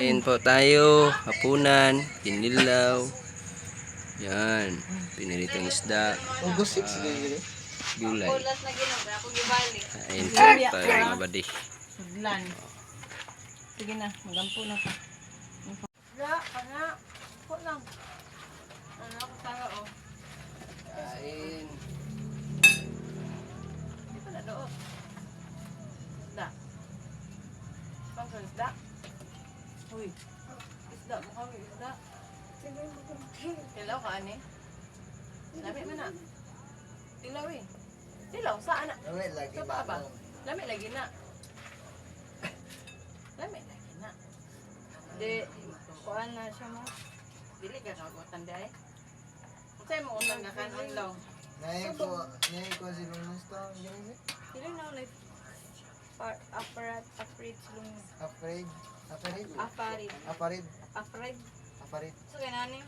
Kain po tayo, hapunan, kinilaw. Yan, piniritong isda. August 6 gini. Gulay. Kulas na ginag ako gibalik. Kain po tayo mga badi. Sudlan. Sige na, magampo na ka. Ya, kana. Ko lang. Ano ako tanga oh. Kain. Di pa na doon. Isda. Pangkal isda. Uy. Isda, mukhang isda. Tilaw ka, ani? Lami man na. Tilaw eh. Tilaw, saan na? Lami lagi Sa ba? baba. Lami lagi na. Lami lagi na. Di, kuhaan na siya mo. Dili ka kagutan di ay. Kung sa'yo mo utang ka kanon lang. Nay ko si Lunas to. Gini. Dili na ulit. Afraid silong. Afraid. Afraid. Afraid. Afraid. So, ganani.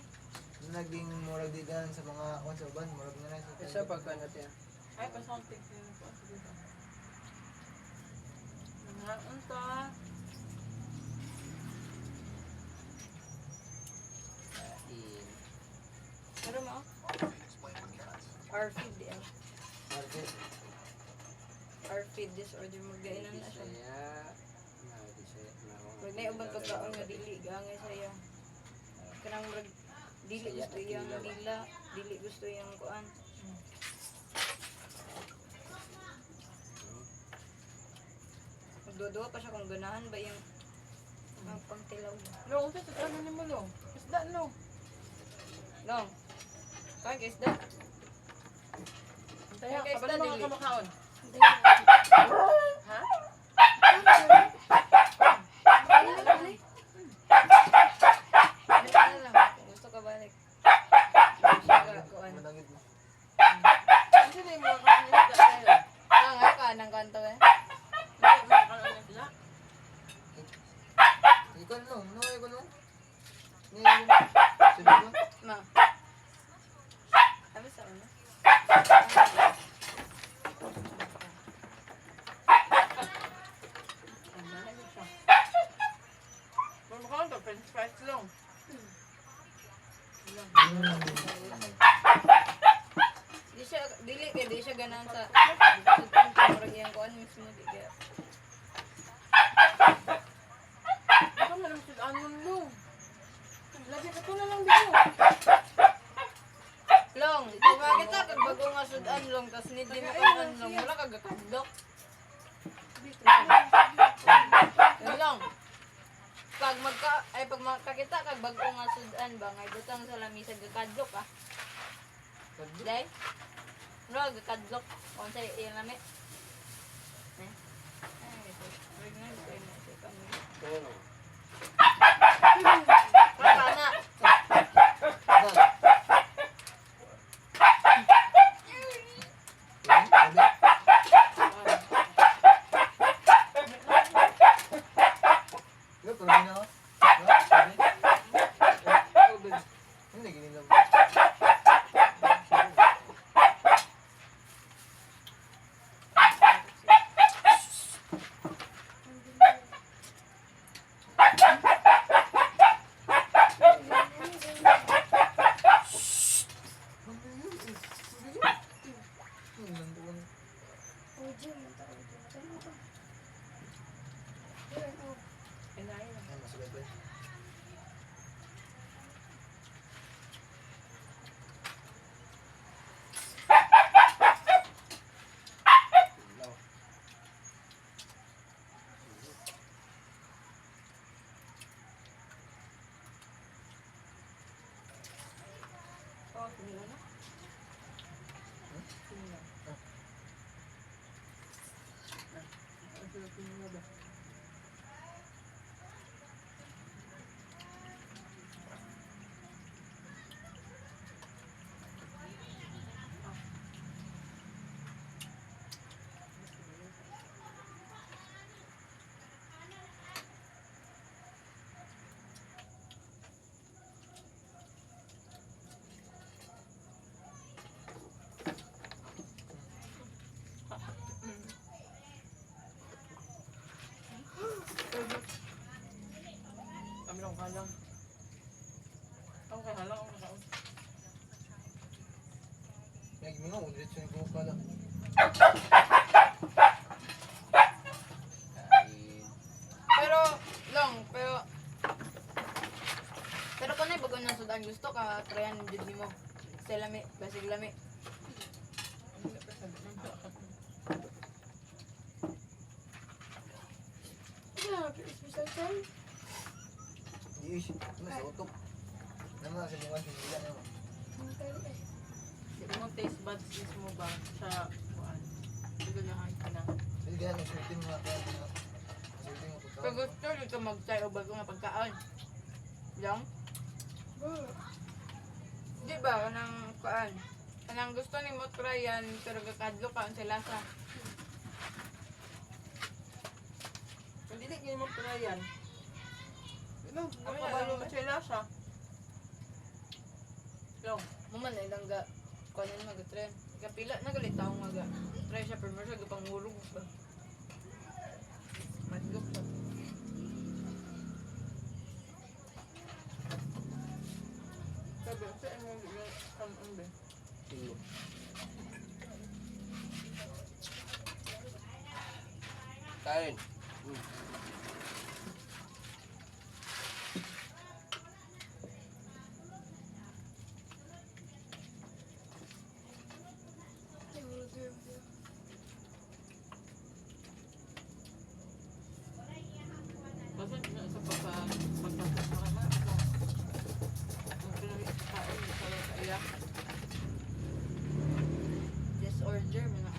Naging murag digan sa mga sa uban, murag na sa. Isa pagka natin. Ay, pasontik din po. Sige ba? Nangaon to. Kain. Pero mo? R-feed yan. R-feed disorder. Magdainan na siya. Huwag na yung ubang pagkaon nga dili. Gangay sa'yo. Kanang murag dili gusto iyang nila. Dili gusto iyang kuan. Magdodoa pa siya kung ganahan ba yung pangtilaw. Long, sa ano ni mo long? Isda long. Long. Kaya ka isda. Taya, Kaya kabalo isda mga dili. kamakaon. Ha? Ano lang, kung gusto ka balik. Siya kuan. Managid mo. Kasi na yung mga kain isda ngayon. Nga ka ng kanto eh. Mga kain isda. Ikaw no, ikaw no. Ni. Sige ba? Ma. Ano sa ano? Mga kamakaon to, french fries long. Di siya ganahan sa murag yang kuan mismo di kaya. Baka malamig anon long. Lagi ka to na lang dito. Long, diba kita kag bago nga sudan long tas need din mo kan long wala kag kadlok. Yun lang. Pag makakita kag bago nga sudan ba ngay butang sa lamisa gakadlok ah. Dai. No, gakadlok on sa iyang lami. Eh. Ay, ito. Wag na ito na ito kami. Wala na. Yo, pero gina ko. Hindi gini lang. Oh, tingnan na. no, diretso yung kuka lang. Kain. Pero, long, pero kung na bago ng sudan gusto ka, tryan jud nimo. Sa lami, basig lami. Ano, special time? Yes, mas utok. Naman sa bunga sila naman. Hindi mo taste buds mismo ba sa kuan? Hindi na ka na. Sige, ganyan, sultin mo nga. Sultin mo Pag kuka. gusto dito magtayo bago nga pagkaon. Long? Di ba, kanang kuan? Kanang gusto ni mo try yan, pero kakadlo ka ang lasa. Kung hindi kayo mo try yan. Ano? Ang kabalo mo sila siya. Long. Maman ay lang ga kuanin mag-try. Kapila na galit taong maga. Try siya pero siya gapangurog ba. Madlok siya. Sabi, saan mo yung be? Tinggo. Kain. Kasi sa pagkakasama ako. Ang pinag-kain sa iya. Disorder mo na.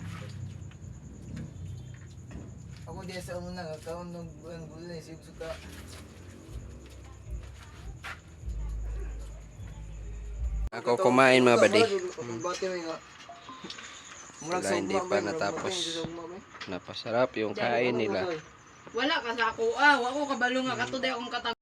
Ako di sa una nga, kaon ng gulay, sibsuka. Ako kumain mga badi. Bati mo nga. Wala, hindi pa natapos. Napasarap yung kain nila. Wala ka sa ako. Wako kabalo nga kato day akong katag